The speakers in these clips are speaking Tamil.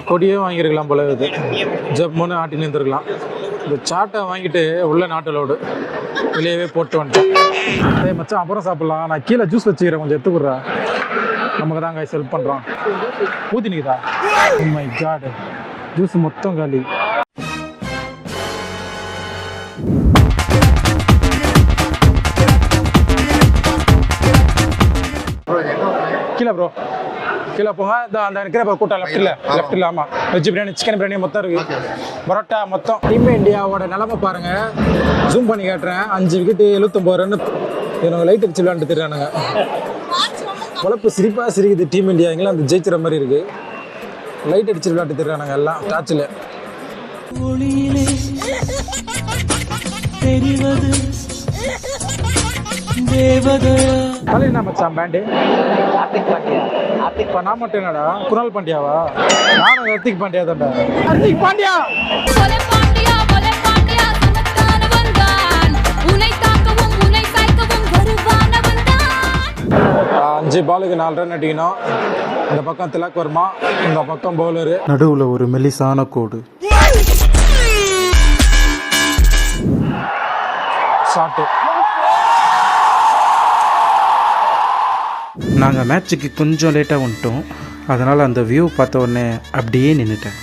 கொடியே வாங்கியிருக்கலாம் போல இது. ஜம்முன்னு ஆட்டி நின்றுருக்கலாம். இந்த சாட்டை வாங்கிட்டு உள்ள நாட்டலோடு வெளியவே போட்டு வந்துட்டேன். மச்சான் அப்புறம் சாப்பிட்லாம், நான் கீழே ஜூஸ் வச்சுக்கிறேன், கொஞ்சம் எடுத்துக்கிறா. நமக்கு தான் காய் ஹெல்ப் பண்ணுறோம். ஊற்றினிக்குதா? ஓ மை காட், ஜூஸ் மொத்தம் காலி. கீழே ப்ரோ, கீழே போங்க. அந்த இருக்கிற கூட்டம் லெஃப்ட்டில் ஆமாம். வெஜ் பிரியாணி, சிக்கன் பிரியாணி மொத்தம் இருக்குது. பரோட்டா மொத்தம். டீம் இந்தியாவோட நிலமை பாருங்கள், ஜூம் பண்ணி காட்டுறேன். 5 விக்கெட்டு 79 ரன். இவங்க லைட் அடிச்சு விளையாண்டு தருறானுங்க. உழப்பு சிரிப்பாக சிரிக்குது. டீம் இந்தியா எங்கெல்லாம் அந்த ஜெயிச்சுற மாதிரி இருக்குது. லைட் அடிச்சு விளையாட்டு தருறானுங்க எல்லாம் டாச்சில். என்ன மச்சான் பேண்டு? நான் மட்டும் என்னடா குணால் பாண்டியாவா? நானும் ஹர்திக் பாண்டியா தான்டா. ஹர்திக் பாண்டியா 5 பாலுக்கு 4 ரன் அடிக்கணும். இந்த பக்கம் திலக் வர்மா, இந்த பக்கம் பவுலரு, நடுவில் ஒரு மெலிசான கோடு. ஷாட்டு. நாங்கள் மேட்ச்சுக்கு கொஞ்சம் லேட்டாக வந்துட்டோம். அதனால் அந்த வியூ பார்த்த உடனே அப்படியே நின்றுட்டேன்.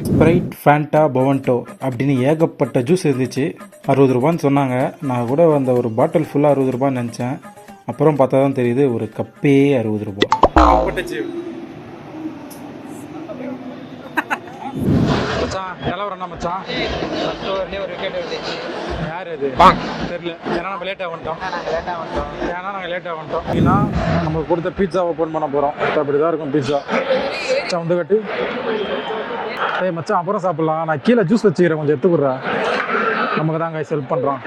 ஸ்ப்ரைட், ஃபேண்டா, பவன்டோ அப்படின்னு ஏகப்பட்ட ஜூஸ் இருந்துச்சு. 60 ரூபான்னு சொன்னாங்க. நான் கூட அந்த ஒரு பாட்டில் ஃபுல்லாக 60 ரூபான்னு நினச்சேன். அப்புறம் பார்த்தா தான் தெரியுது ஒரு கப்பே 60 ரூபா. மச்சான் நிலவரம் என்ன மச்சான்? ஒரு விக்கெட் வந்துச்சு. யார் அது தெரியல. ஏன்னா நம்ம லேட்டாக வந்துட்டோம். நாங்கள் லேட்டாக வந்துட்டோம். ஏன்னா நம்ம கொடுத்த பீட்சா ஓப்பன் பண்ண போகிறோம். அப்படி தான் இருக்கும் பீட்சா. மச்சான் வந்து கட்டி. மச்சான் அப்புறம் சாப்பிட்லாம், நான் கீழே ஜூஸ் வச்சுக்கிறேன், கொஞ்சம் எடுத்துக்கிறா. நமக்கு தான் காய் ஹெல்ப் பண்ணுறோம்.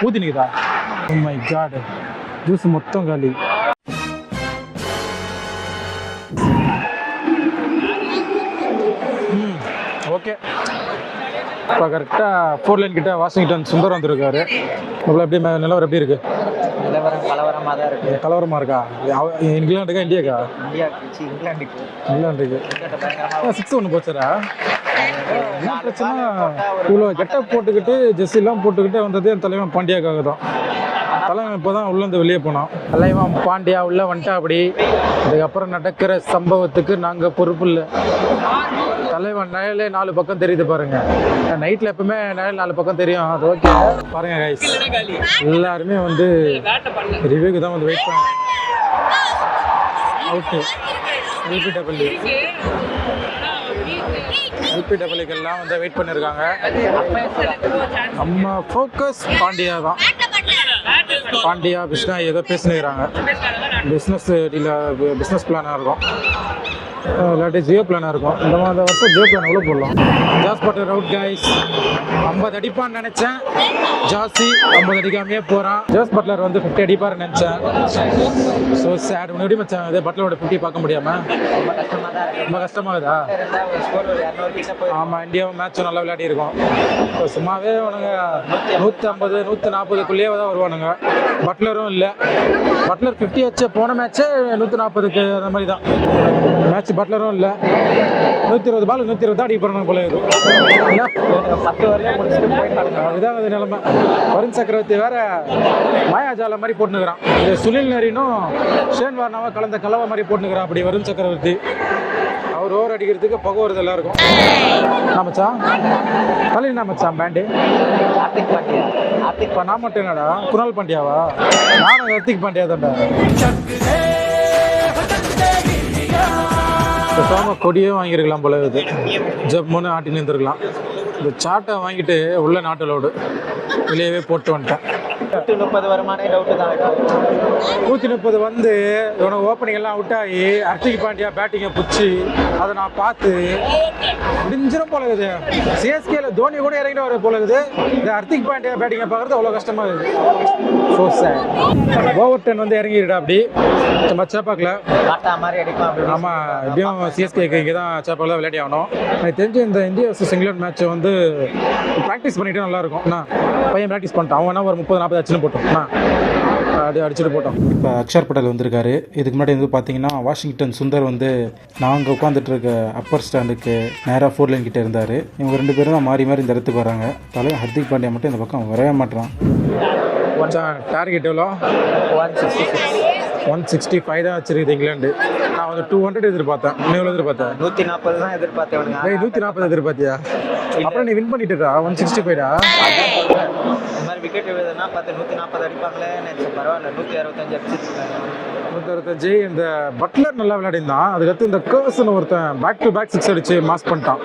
ஊற்றினிக்குதா? ஓ மை காட், ஜூஸ் மொத்தம் காலி. ஓகே, இப்போ கரெக்டாக 4 லைன் கிட்ட வாஷிங்டன் சுந்தர் வந்திருக்காரு. இவ்வளோ எப்படி நிலவரம் எப்படி இருக்கு? கலவரமாக தான் இருக்குது. கலவரமாக இருக்கா? இங்கிலாண்டுக்கா இந்தியாக்கா? இங்கிலாண்டுக்கு 6-1 போச்சுரா. என்ன பிரச்சனை? இவ்வளோ கெட்டப் போட்டுக்கிட்டு ஜெர்சிலாம் போட்டுக்கிட்டே வந்தது என் தலைவன் பாண்டியாக்காக தான். தலைவன் இப்போ தான் உள்ளேருந்து வெளியே போனான். தலைவன் பாண்டியா உள்ளே வந்துட்டா. அப்படி இதுக்கப்புறம் நடக்கிற சம்பவத்துக்கு நாங்கள் பொறுப்பு இல்லை. தலைவன் நிழலே 4 பக்கம் தெரியுது பாருங்க. நைட்டில் எப்பவுமே நிழல் 4 பக்கம் தெரியும். அது ஓகே பாருங்க கைஸ், எல்லாருமே வந்து ரிவ்யூக்கு தான் வந்து வெயிட் பண்ணாங்க. அவுட்டு எல்பிடபிள்யூக்கெல்லாம் வந்து வெயிட் பண்ணியிருக்காங்க. நம்ம ஃபோக்கஸ் பாண்டியா தான். பாண்டியா கிருஷ்ணா ஏதோ பேசினுக்கிறாங்க. பிஸ்னஸ் பிளானாக இருக்கும், இல்லாட்டி ஜியோ பிளானாக இருக்கும். இந்த வருஷம் ஜியோ பிளான் எவ்வளோ போடலாம். ஜாஸ் பட்டர் அவுட் கைஸ். 50 அடிப்பான்னு நினச்சேன். ஜாஸ்தி 50 அடிக்காமையே போகிறான். ஜாஸ் பட்லர் வந்து 50 அடிப்பாருன்னு நினச்சேன். So sad. எப்படி மச்சான் இதே பட்லரோட 50 பார்க்க முடியாமல் ரொம்ப கஷ்டமாகுதா? ஆமாம், இந்தியாவும் மேட்சும் நல்லா விளையாடி இருக்கும். இப்போ சும்மாவே அவனுங்க 150 140க்குள்ளேயே தான் வருவானுங்க. பட்லரும் இல்லை. பட்லர் 50 வச்ச போன மேட்ச்சே 140க்கு அந்த மாதிரி தான் மேட்ச். பட்லரும் இல்லை. 120 பால் 120 தான் அடிக்க போகிறாங்க போல இது. 10 வரையும் முடிச்சுட்டு போயிட்டாங்க. அதுதான் அது நிலைமை. வருண் சக்கரவர்த்தி வேற மாயாஜால மாதிரி போட்டுனுக்கிறான். இது சுனில் நரினும் ஷேன் வார்னாவை கலந்த கலவை மாதிரி போட்டுனுக்கிறான். அப்படி வருண் சக்கரவர்த்தி அவர் ஓவர் அடிக்கிறதுக்கு புகை வருது எல்லாருக்கும். மச்சான் என்ன மச்சான் பேண்டு? இப்போ நான் மட்டும் என்னடா குணால் பாண்டியாவா? நானும் ஹர்திக் பாண்டியா தான்டா. கொடியே வாங்கியிருக்கலாம் போல இது. ஜம்முன்னு ஆட்டி நின்றுருக்கலாம். இந்த சாட்டை வாங்கிட்டு உள்ள நாட்டலோடு வெளியவே போட்டு வந்துட்டேன். 130 வருமானே டவுட்டு தான். 130 வந்து இவனுக்கு ஓப்பனிங் எல்லாம் அவுட் ஆகி ஹர்திக் பாண்டியா பேட்டிங்கை பிடிச்சி அதை நான் பார்த்து முடிஞ்சிடும் போல இருக்குது. சிஎஸ்கேல தோனி கூட இறங்கிட்டு வர போல இருக்குது. இந்த ஹர்திக் பாண்டியா பேட்டிங்கை பார்க்குறது அவ்வளோ கஷ்டமாக இருக்குது. ஸோ சார் ஓவர்டன் வந்து இறங்கிடுடா. அப்படி நம்ம சேப்பாக்கில் ஆமாம், எப்படியும் சிஎஸ்கேக்கு இங்கே தான் சேப்பாக்கில் விளையாடி ஆகணும். எனக்கு தெரிஞ்சு இந்த இந்தியா வர்சஸ் இங்கிலாந்து மேட்ச்சை வந்து ப்ராக்டிஸ் பண்ணிட்டு நல்லாயிருக்கும். பையன் ப்ராக்டிஸ் பண்ணிட்டான். அவன் ஒரு 30-40 ஆச்சுன்னு போட்டோம். அப்படியே அடிச்சுட்டு போட்டோம். இப்போ அக்ஷர் பட்டேல் வந்திருக்காரு. இதுக்கு முன்னாடி வந்து பார்த்தீங்கன்னா வாஷிங்டன் சுந்தர் வந்து நாங்கள் உட்காந்துட்டு இருக்க அப்பர் ஸ்டாண்டுக்கு நேராக 4 லைன் கிட்டே இருந்தார். இவங்க 2 பேரும் தான் மாறி மாறி இந்த இடத்துக்கு வராங்க. தலைவர் ஹர்திக் பாண்டியா மட்டும் இந்த பக்கம் வரவே மாட்டான். டார்கெட் எவ்வளோ? 165 தான் வச்சிருக்குது இங்கிலாந்து. நான் வந்து 200 எதிர்பார்த்தேன். நீ எவ்வளோ எதிர்பார்த்தேன்? 140 தான் எதிர்பார்த்தேன். 140 எதிர்பார்த்தியா? அப்புறம் நீ வின் பண்ணிட்டுடா 165டா. இந்த மாதிரி விக்கெட் விழுதுன்னா பார்த்து 140 அடிப்பாங்களே நினைச்சேன். பரவாயில்ல 165 அடிச்சிருக்காங்க. 165. இந்த பட்லர் நல்லா விளையாடிருந்தான். அதுக்கடுத்து இந்த கர்ஸ்னு ஒருத்தன் பேக் டு பேக் 6 அடிச்சு மாஸ் பண்ணிட்டான்.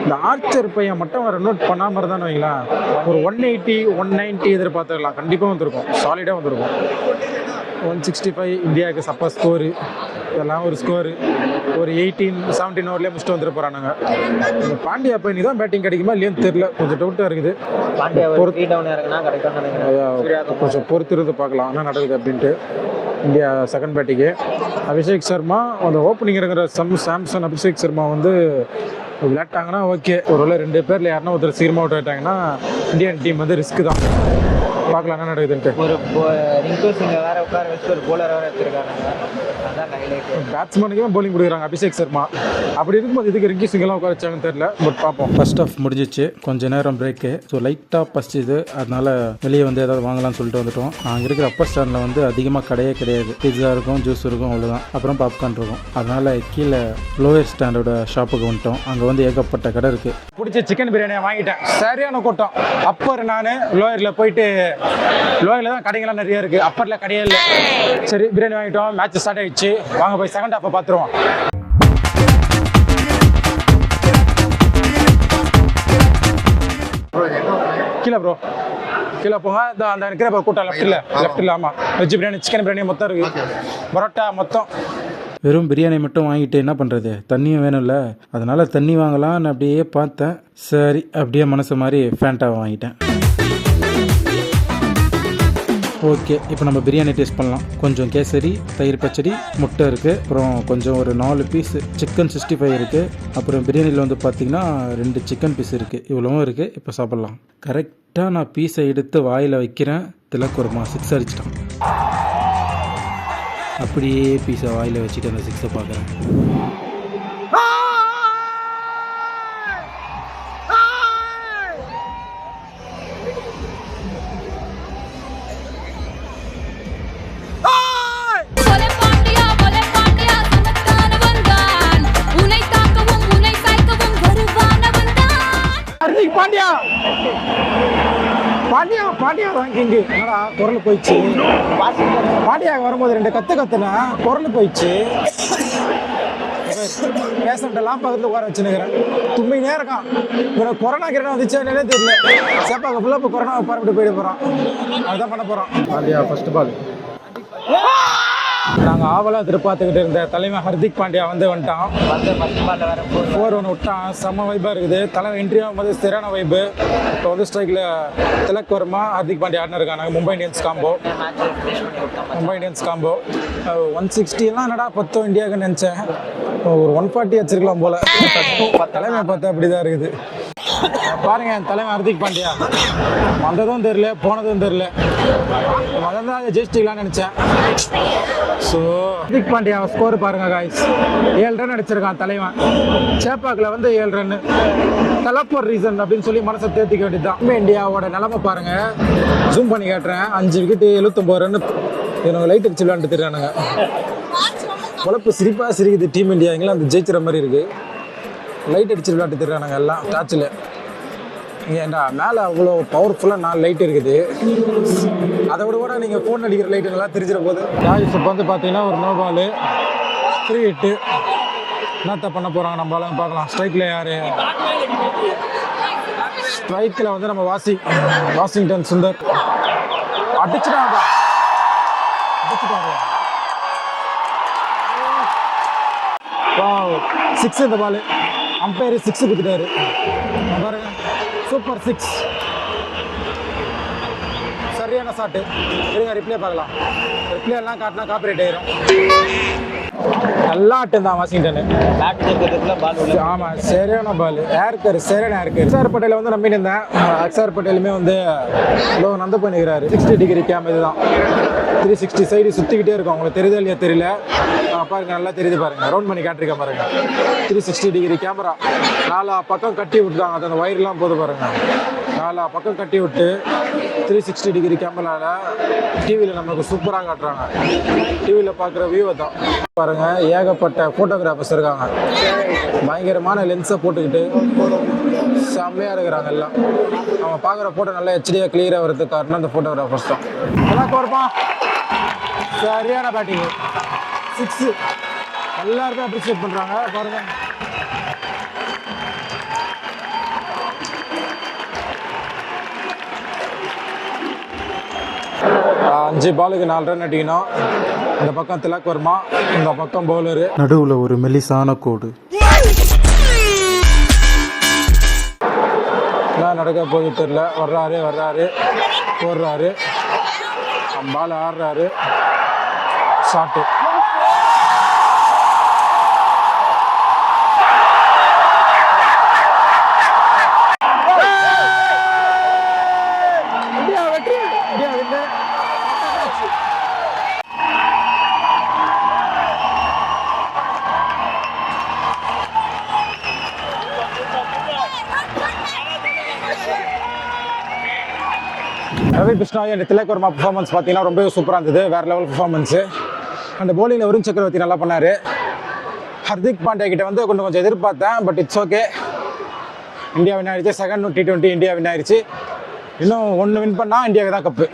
இந்த ஆர்ச்சர் பையன் மட்டும் அவர் நோட் பண்ணாமல் இருந்தான்னு வைங்களேன், ஒரு 180 190 எதிர்பார்த்துக்கலாம். கண்டிப்பாக வந்திருக்கும், சாலிடாக வந்திருக்கும். 165 இந்தியாவுக்கு சப்பா ஸ்கோரு. இதெல்லாம் ஒரு ஸ்கோரு. ஒரு 18-17 ஓவர்லேயே முடிச்சுட்டு வந்துட்டு போகிறானுங்க. இந்த பாண்டியா பையனி தான் பேட்டிங் கிடைக்குமா இல்லையான்னு தெரியல, கொஞ்சம் டவுட்டாக இருக்குது. பாண்டியா ஒரு 3 டவுன் இறங்கினா கிடைக்கும்னு நினைக்கிறேன். கொஞ்சம் பொறுத்து இருந்து பார்க்கலாம் என்ன நடக்குது அப்படின்ட்டு. India second batting Abhishek Sharma அந்த ஓப்பனிங் இருக்கிற சாம்சன் அபிஷேக் சர்மா வந்து விளையாட்டாங்கன்னா ஓகே. ஒருவேளை 2 பேரில் யாருன்னா ஒருத்தர் சீக்கிரமாக அவுட் ஆகிட்டாங்கன்னா இந்தியன் டீம் வந்து ரிஸ்க்கு தான். பார்க்கலாம் என்ன நடக்குதுன்ட்டு. ஒரு ரிங்கு சிங்கை வேற உட்கார வச்சு ஒரு போலர் வேற எடுத்துருக்காங்க. அதான் ஹைலைட். பேட்ஸ்மேனுக்கே பவுலிங் கொடுக்குறாங்க அபிஷேக் சர்மா. அப்படி இருக்கும்போது இதுக்கு ரிங்கி சிங்கெல்லாம் உட்கார வச்சாங்கன்னு தெரியல. பட் பார்ப்போம். ஃபர்ஸ்ட் ஆஃப் முடிஞ்சிச்சு, கொஞ்சம் நேரம் பிரேக்கு. ஸோ லைட்டாக பசிச்சுது, அதனால வெளியே வந்து ஏதாவது வாங்கலாம்னு சொல்லிட்டு வந்துட்டோம். அங்கே இருக்கிற அப்பர் ஸ்டாண்டில் வந்து அதிகமாக கிடையாது. பிஸா இருக்கும், ஜூஸ் இருக்கும், அவ்வளோதான். அப்புறம் பாப்கார்ன் இருக்கும். அதனால கீழே லோயர் ஸ்டாண்டோட ஷாப்புக்கு வந்துட்டோம். அங்கே வந்து ஏகப்பட்ட கடை இருக்குது. பிடிச்ச சிக்கன் பிரியாணியை வாங்கிட்டேன். சரியான கூட்டம். அப்பர் நான் லோயரில் போயிட்டு லோயரில் தான் கடைகள்லாம் நிறைய இருக்குது, அப்பரில் கடையே இல்லை. சரி பிரியாணி வாங்கிட்டோம். மேட்ச் ஸ்டார்ட் ஆகிடுச்சு. வாங்க போய் செகண்ட் ஹாஃபை பார்த்துருவோம். கீழே ப்ரோ கீழே போங்க. அந்த இருக்கிற கூட்டம் லெஃப்ட்டில் ஆமாம். வெஜ் பிரியாணி சிக்கன் பிரியாணி மொத்தம் இருக்குது. பரோட்டா மொத்தம். வெறும் பிரியாணி மட்டும் வாங்கிட்டு என்ன பண்ணுறது, தண்ணியும் வேணும்ல. அதனால் தண்ணி வாங்கலாம்னு அப்படியே பார்த்தேன். சரி அப்படியே மனசு மாதிரி ஃபேண்டாவை வாங்கிட்டேன். ஓகே, இப்போ நம்ம பிரியாணி டேஸ்ட் பண்ணலாம். கொஞ்சம் கேசரி, தயிர் பச்சடி, முட்டை இருக்குது. அப்புறம் கொஞ்சம் ஒரு 4 பீஸ் சிக்கன் 65 இருக்குது. அப்புறம் பிரியாணியில் வந்து பார்த்திங்கன்னா 2 சிக்கன் பீஸ் இருக்குது. இவ்வளவும் இருக்குது. இப்போ சாப்பிட்லாம். கரெக்டாக நான் பீஸை எடுத்து வாயில் வைக்கிறேன். திலக் குருமா 6 அடிச்சிட்டான். அப்படியே பீஸை வாயில் வச்சுட்டு அந்த 6 பார்க்குறேன். பாண்டியா பாண்டியா பாண்டியா ரேங்கிங்கு என்னடா குரல் போயிடுச்சு. பாண்டியா வரும்போது 2 கத்துனா குரல் போயிடுச்சு. பேஷண்ட்டெல்லாம் பக்கத்தில் உட்கார வச்சுருக்கிறேன். தும்மினே இருக்கான். இவன் கொரோனா கிரணம் வந்துச்சு என்னன்னே தெரியல. சேப்பாக்க ஃபுல்லாக இப்போ கொரோனா பரப்பிட்டு போயிட்டு போகிறான். அதுதான் பண்ண போகிறோம். Pandya first ball. நாங்கள் ஆவலாக எதிர்பார்த்துக்கிட்டு இருந்த தலைமை ஹர்திக் பாண்டியா வந்துட்டான். 4-1 விட்டான். செம்ம வைப்பாக இருக்குது. தலைமை என்ட்ரி ஆகும்போது சரியான வைப்பு. இப்போ வந்து ஸ்ட்ரைக்கில் திலக் வர்மா ஹர்திக் பாண்டியா ஆடினு இருக்காங்க. மும்பை இந்தியன்ஸ் காம்போ 160 என்னடா 10 இந்தியாவுக்கு நினச்சேன். ஒரு 140 வச்சிருக்கலாம் போல. தலைமை பார்த்தா அப்படிதான் இருக்குது. பாருங்க தலைமை ஹர்திக் பாண்டியா வந்ததும் தெரியல, போனதும் தெரியல. முதல்ல ஜெயிச்சிக்கலாம்னு நினைச்சேன். ஸோ ஹர்திக் பாண்டியா ஸ்கோர் பாருங்க காய்ஸ். 7 ரன் அடிச்சிருக்கான் தலைவன். சேப்பாக்கில் வந்து 7 ரன். தலப்பர் ரீசன் அப்படின்னு சொல்லி மனசை தேர்த்திக்க வேண்டியதுதான். இந்தியாவோட நிலைமை பாருங்க. ஜூம் பண்ணி காட்டுறேன். 5 விக்கெட்டு 79 ரன். இவங்க லைட் அடிச்சு விளையாண்டு தெரியானுங்க. உழப்பு சிரிப்பாக சிரிக்குது. டீம் இந்தியா இங்கிலாந்து ஜெயிச்சிற மாதிரி இருக்குது. லைட் அடிச்சு விளையாட்டு தெரியானுங்க எல்லாம் டாச்சில். ஏன்டா மேலே அவ்வளோ பவர்ஃபுல்லாக 4 லைட் இருக்குது. அதை விட கூட நீங்கள் ஃபோன் அடிக்கிற லைட்டுங்கெல்லாம் தெரிஞ்சிட போது. ராஜேஷ் இப்போ வந்து பார்த்தீங்கன்னா ஒரு நோ பால் 3 ஹிட்டு. என்னத்த பண்ண போகிறாங்க நம்மளால பார்க்கலாம். ஸ்ட்ரைக்கில் யார்? ஸ்ட்ரைக்கில் வந்து நம்ம வாஷிங்டன் சுந்தர் அடிச்சுட்டாங்க. 6 இந்த பால். அம்பையர் 6 கொடுத்துட்டாரு பாருங்க. சூப்பர் 6. சரியான ஷாட்டு. இருங்க ரிப்ளே பார்க்கலாம். ரிப்ளே எல்லாம் காட்டினா காப்பிரைட் ஆயிரும். நல்லா ஆட்டம் தான் வாஷிங்டன். ஆமாம் சரியான பால். சரியான ஏர்கர். அக்ஷர் பட்டேலை வந்து நம்பின்னு இருந்தேன். அக்ஷர் பட்டேலுமே வந்து லோ நந்து பண்ணிக்கிறாரு. 60 டிகிரி கேம் இதுதான். 360 சைடு சுற்றிக்கிட்டே இருக்கும். உங்களுக்கு தெரியுதா இல்லையா தெரியல, பாருங்க நல்லா தெரியுது பாருங்க, ரவுண்ட் பண்ணி காட்டிருக்கேன் பாருங்க. 360 டிகிரி கேமரா, 4 பக்கம் கட்டி விட்டுட்டாங்க. அந்த ஒயர்லாம் போது பாருங்க, 4 பக்கம் கட்டி விட்டு 360 டிகிரி கேமராவில் டிவியில் நமக்கு சூப்பராக காட்டுறாங்க. டிவியில் பார்க்குற வியூவை தான் பாருங்க. ஏகப்பட்ட ஃபோட்டோகிராஃபர்ஸ் இருக்காங்க, பயங்கரமான லென்ஸை போட்டுக்கிட்டு செம்மையாக இருக்கிறாங்க எல்லாம். அவங்க பார்க்குற ஃபோட்டோ நல்லா ஹெச்டியாக கிளியராக வரதுக்கு காரணம் அந்த ஃபோட்டோகிராஃபர்ஸ் தான். எல்லாம் கோர்ப்பா சரியான பேட்டிங்கு 6 எல்லாருமே அப்ரிஷியேட் பண்ணுறாங்க பாருங்க. அஞ்சு பாலுக்கு 4 ரன் அடிக்கணும். இந்த பக்கம் திலக் வர்மா, இந்த பக்கம் பவுலரு, நடுவில் ஒரு மெலிசான கோடு. என்ன நடக்க போகுது தெரியல. வர்றாரு போடுறாரு, பால் ஆடுறாரு, shot. Ravi Krishna and Tilak Varma performance பார்த்தீங்கன்னா ரொம்ப சூப்பராக இருந்தது, வேறு லெவல் பர்ஃபார்மன்ஸு. அந்த பவுலிங்கில் வருண் சக்கரவர்த்தி நல்லா பண்ணார். ஹர்திக் பாண்டியா கிட்ட வந்து கொஞ்சம் எதிர்பார்த்தேன், but it's okay. India win ஆயிடுச்சு. செகண்ட் T20 இந்தியா வின் ஆயிடுச்சு. இன்னும் 1 வின் பண்ணால் இந்தியாவுக்கு தான் கப்பு.